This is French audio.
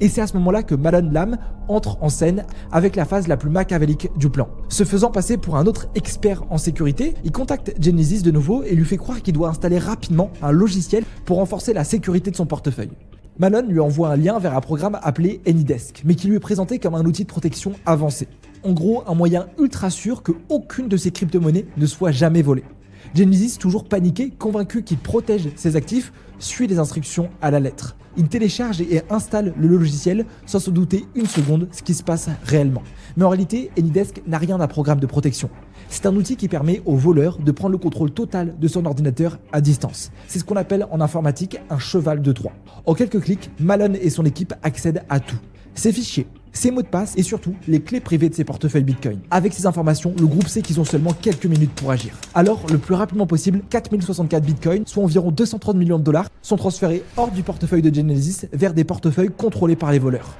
Et c'est à ce moment-là que Malone Lam entre en scène avec la phase la plus machiavélique du plan. Se faisant passer pour un autre expert en sécurité, il contacte Genesis de nouveau et lui fait croire qu'il doit installer rapidement un logiciel pour renforcer la sécurité de son portefeuille. Malone lui envoie un lien vers un programme appelé AnyDesk, mais qui lui est présenté comme un outil de protection avancé. En gros, un moyen ultra sûr que aucune de ses crypto-monnaies ne soit jamais volée. Genesis, toujours paniqué, convaincu qu'il protège ses actifs, suit les instructions à la lettre. Il télécharge et installe le logiciel sans se douter une seconde ce qui se passe réellement. Mais en réalité, AnyDesk n'a rien d'un programme de protection. C'est un outil qui permet aux voleurs de prendre le contrôle total de son ordinateur à distance. C'est ce qu'on appelle en informatique un cheval de Troie. En quelques clics, Malone et son équipe accèdent à tout. Ses fichiers, ses mots de passe et surtout les clés privées de ses portefeuilles Bitcoin. Avec ces informations, le groupe sait qu'ils ont seulement quelques minutes pour agir. Alors, le plus rapidement possible, 4064 Bitcoin, soit environ 230 millions de dollars, sont transférés hors du portefeuille de Genesis vers des portefeuilles contrôlés par les voleurs.